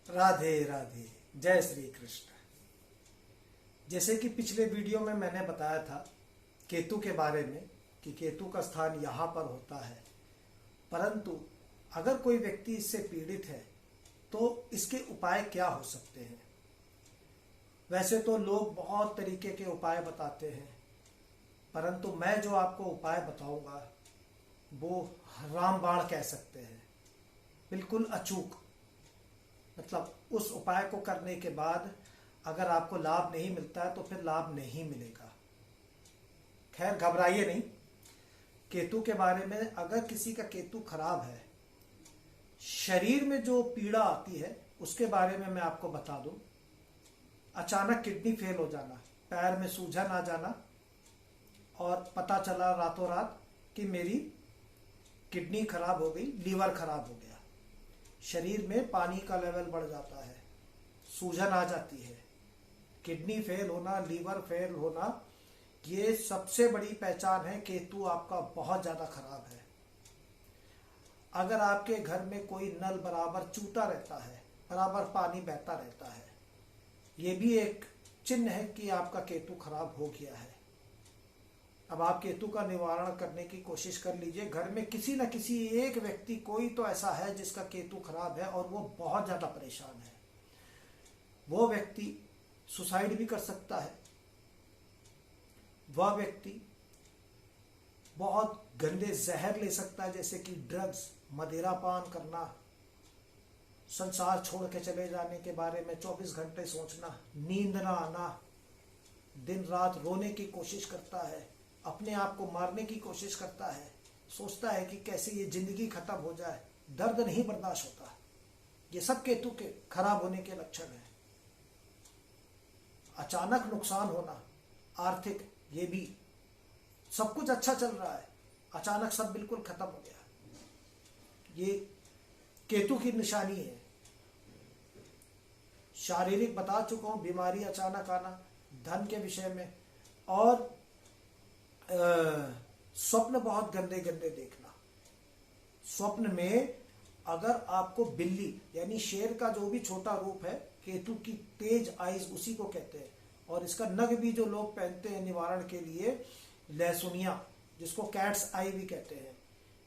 राधे राधे। जय श्री कृष्ण। जैसे कि पिछले वीडियो में मैंने बताया था केतु के बारे में कि केतु का स्थान यहाँ पर होता है, परंतु अगर कोई व्यक्ति इससे पीड़ित है तो इसके उपाय क्या हो सकते हैं। वैसे तो लोग बहुत तरीके के उपाय बताते हैं, परंतु मैं जो आपको उपाय बताऊंगा वो रामबाण कह सकते हैं, बिल्कुल अचूक। मतलब उस उपाय को करने के बाद अगर आपको लाभ नहीं मिलता है तो फिर लाभ नहीं मिलेगा। खैर घबराइए नहीं। केतु के बारे में, अगर किसी का केतु खराब है, शरीर में जो पीड़ा आती है उसके बारे में मैं आपको बता दूं। अचानक किडनी फेल हो जाना, पैर में सूजन आ जाना और पता चला रातों रात कि मेरी किडनी खराब हो गई, लीवर खराब हो गया। शरीर में पानी का लेवल बढ़ जाता है, सूजन आ जाती है, किडनी फेल होना, लीवर फेल होना, ये सबसे बड़ी पहचान है केतु आपका बहुत ज्यादा खराब है। अगर आपके घर में कोई नल बराबर चूता रहता है, बराबर पानी बहता रहता है, ये भी एक चिन्ह है कि आपका केतु खराब हो गया है। अब आप केतु का निवारण करने की कोशिश कर लीजिए। घर में किसी न किसी एक व्यक्ति, कोई तो ऐसा है जिसका केतु खराब है और वो बहुत ज्यादा परेशान है। वो व्यक्ति सुसाइड भी कर सकता है। वह व्यक्ति बहुत गंदे जहर ले सकता है, जैसे कि ड्रग्स, मदिरा पान करना, संसार छोड़ के चले जाने के बारे में 24 घंटे सोचना, नींद ना आना, दिन रात रोने की कोशिश करता है, अपने आप को मारने की कोशिश करता है, सोचता है कि कैसे ये जिंदगी खत्म हो जाए, दर्द नहीं बर्दाश्त होता। ये सब केतु के खराब होने के लक्षण हैं। अचानक नुकसान होना, आर्थिक, ये भी सब कुछ अच्छा चल रहा है, अचानक सब बिल्कुल खत्म हो गया, ये केतु की निशानी है। शारीरिक बता चुका हूं, बीमारी अचानक आना, धन के विषय में, और स्वप्न बहुत गंदे गंदे देखना। स्वप्न में अगर आपको बिल्ली यानी शेर का जो भी छोटा रूप है, केतु की तेज आइज उसी को कहते हैं, और इसका नग भी जो लोग पहनते हैं निवारण के लिए, लहसुनिया, जिसको कैट्स आई भी कहते हैं,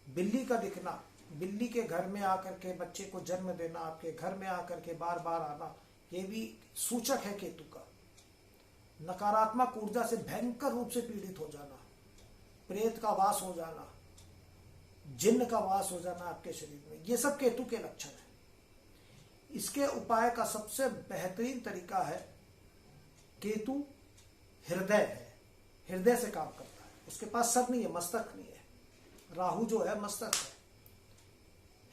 बिल्ली का दिखना, बिल्ली के घर में आकर के बच्चे को जन्म देना, आपके घर में आकर के बार बार आना, ये भी सूचक है केतु का। नकारात्मक ऊर्जा से भयंकर रूप से पीड़ित हो जाना, प्रेत का वास हो जाना, जिन्न का वास हो जाना आपके शरीर में, ये सब केतु के लक्षण है। इसके उपाय का सबसे बेहतरीन तरीका है, केतु हृदय है, हृदय से काम करता है, उसके पास सर नहीं है, मस्तक नहीं है। राहु जो है मस्तक है,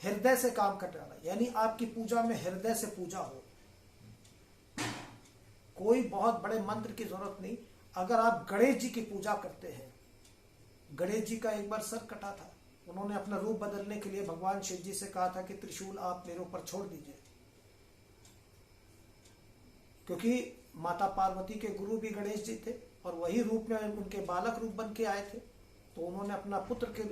हृदय से काम करने वाला, यानी आपकी पूजा में हृदय से पूजा हो। कोई बहुत बड़े मंत्र की जरूरत नहीं। अगर आप गणेश जी की पूजा करते हैं, गणेश जी का एक बार सर कटा था, उन्होंने अपना रूप बदलने के लिए भगवान शिव जी से कहा था कि त्रिशूल आप मेरे ऊपर छोड़ दीजिए, क्योंकि माता पार्वती के गुरु भी गणेश जी थे और वही रूप में उनके बालक रूप बन के आए थे। तो उन्होंने अपना पुत्र के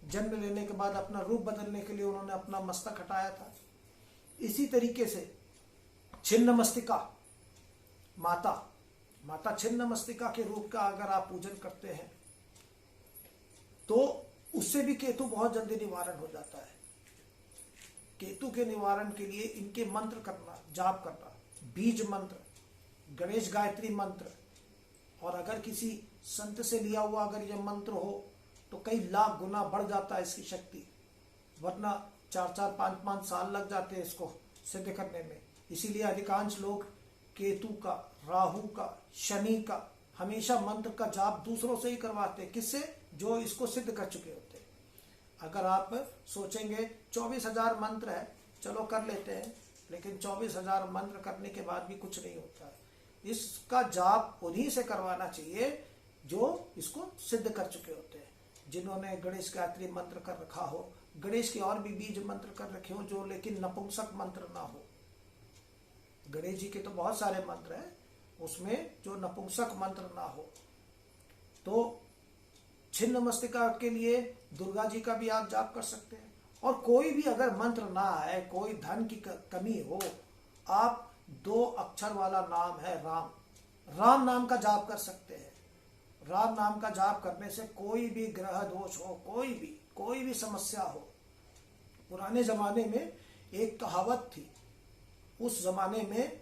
जन्म लेने के बाद अपना रूप बदलने के लिए उन्होंने अपना मस्तक हटाया था। इसी तरीके से छिन्न मस्तिका माता छिन्न मस्तिका के रूप का अगर आप पूजन करते हैं तो उससे भी केतु बहुत जल्दी निवारण हो जाता है। केतु के निवारण के लिए इनके मंत्र करना, जाप करना, बीज मंत्र, गणेश गायत्री मंत्र, और अगर किसी संत से लिया हुआ अगर यह मंत्र हो तो कई लाख गुना बढ़ जाता है इसकी शक्ति, वरना 4-4, 5-5 साल लग जाते हैं इसको सिद्ध करने में। इसीलिए अधिकांश लोग केतु का, राहु का, शनि का हमेशा मंत्र का जाप दूसरों से ही करवाते हैं। किससे? जो इसको सिद्ध कर चुके होते हैं। अगर आप सोचेंगे 24,000 मंत्र है, चलो कर लेते हैं, लेकिन 24,000 मंत्र करने के बाद भी कुछ नहीं होता है। इसका जाप उन्हीं से करवाना चाहिए जो इसको सिद्ध कर चुके होते हैं, जिन्होंने गणेश गायत्री मंत्र कर रखा हो, गणेश के और भी बीज मंत्र कर रखे हो, जो लेकिन नपुंसक मंत्र ना हो। गणेश जी के तो बहुत सारे मंत्र हैं, उसमें जो नपुंसक मंत्र ना हो। तो छिन्न मस्तिका के लिए दुर्गा जी का भी आप जाप कर सकते हैं। और कोई भी अगर मंत्र ना आए, कोई धन की कमी हो, आप 2 अक्षर वाला नाम है राम, राम नाम का जाप कर सकते हैं। राम नाम का जाप करने से कोई भी ग्रह दोष हो, कोई भी समस्या हो। पुराने जमाने में एक कहावत थी, उस जमाने में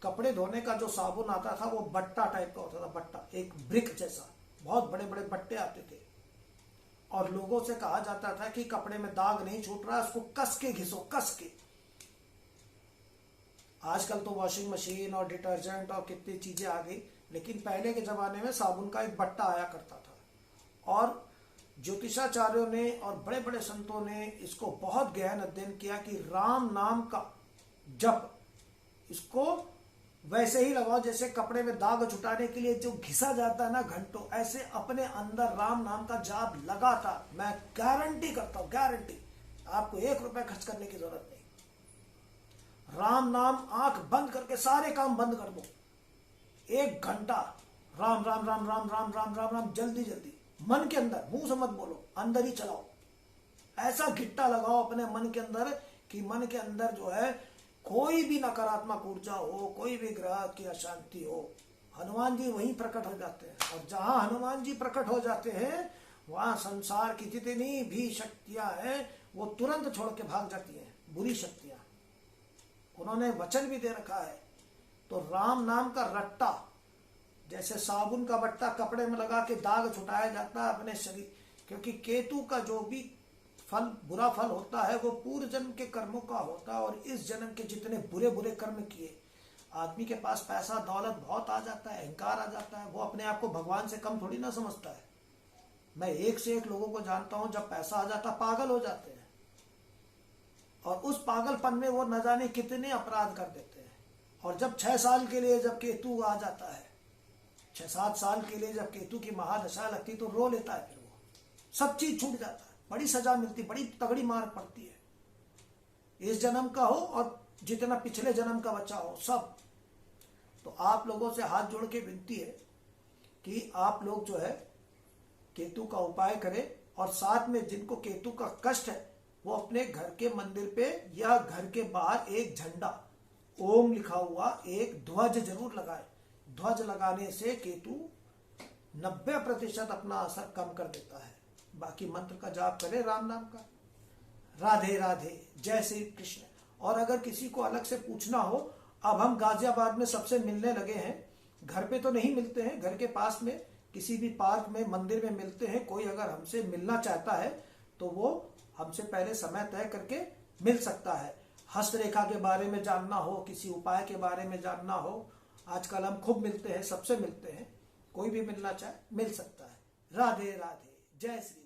कपड़े धोने का जो साबुन आता था वो बट्टा टाइप का होता था, बट्टा, एक ब्रिक जैसा, बहुत बड़े बड़े बट्टे आते थे, और लोगों से कहा जाता था कि कपड़े में दाग नहीं छूट रहा, उसको कस के घिसो, कस के। आजकल तो वॉशिंग मशीन और डिटर्जेंट और कितनी चीजें आ गई, लेकिन पहले के जमाने में साबुन का एक बट्टा आया करता था। और ज्योतिषाचार्यों ने और बड़े बड़े संतों ने इसको बहुत गहन अध्ययन किया कि राम नाम का जप, इसको वैसे ही लगाओ जैसे कपड़े में दाग छुटाने के लिए जो घिसा जाता है ना घंटों, ऐसे अपने अंदर राम नाम का जाप लगातार। मैं गारंटी करता हूं, गारंटी, आपको 1 रुपए खर्च करने की जरूरत नहीं। राम नाम, आंख बंद करके सारे काम बंद कर दो, 1 घंटा राम राम राम राम राम राम राम राम, जल्दी जल्दी, मन के अंदर, मुंह से मत बोलो, अंदर ही चलाओ। ऐसा घिट्टा लगाओ अपने मन के अंदर कि मन के अंदर जो है कोई भी नकारात्मक ऊर्जा हो, कोई भी ग्रह की अशांति हो, हनुमान जी वहीं प्रकट हो जाते हैं। और जहां हनुमान जी प्रकट हो जाते हैं वहां संसार की जितनी भी शक्तियां हैं वो तुरंत छोड़ के भाग जाती हैं, बुरी शक्तियां। उन्होंने वचन भी दे रखा है। तो राम नाम का रट्टा, जैसे साबुन का बट्टा कपड़े में लगा के दाग छुटाया जाता है अपने शरीर, क्योंकि केतु का जो भी फल, बुरा फल होता है वो पूर्व जन्म के कर्मों का होता है। और इस जन्म के जितने बुरे बुरे कर्म किए, आदमी के पास पैसा दौलत बहुत आ जाता है, अहंकार आ जाता है, वो अपने आप को भगवान से कम थोड़ी ना समझता है। मैं 1 से 1 लोगों को जानता हूं, जब पैसा आ जाता पागल हो जाते हैं, और उस पागलपन में वो न जाने कितने अपराध कर देते हैं। और जब 6 साल के लिए जब केतु आ जाता है, 6-7 साल के लिए जब केतु की महादशा लगती तो रो लेता है, फिर वो सब चीज छूट जाता है, बड़ी सजा मिलती, बड़ी तगड़ी मार पड़ती है, इस जन्म का हो और जितना पिछले जन्म का बचा हो सब। तो आप लोगों से हाथ जोड़ के विनती है कि आप लोग जो है केतु का उपाय करें, और साथ में जिनको केतु का कष्ट है वो अपने घर के मंदिर पे या घर के बाहर एक झंडा, ओम लिखा हुआ एक ध्वज जरूर लगाए। ध्वज लगाने से केतु 90% अपना असर कम कर देता है। बाकी मंत्र का जाप करें राम नाम का। राधे राधे, जय श्री कृष्ण। और अगर किसी को अलग से पूछना हो, अब हम गाजियाबाद में सबसे मिलने लगे हैं, घर पे तो नहीं मिलते हैं, घर के पास में किसी भी पार्क में, मंदिर में मिलते हैं। कोई अगर हमसे मिलना चाहता है तो वो हमसे पहले समय तय करके मिल सकता है। हस्तरेखा के बारे में जानना हो, किसी उपाय के बारे में जानना हो, आजकल हम खूब मिलते हैं, सबसे मिलते हैं। कोई भी मिलना चाहे मिल सकता है। राधे राधे, जय श्री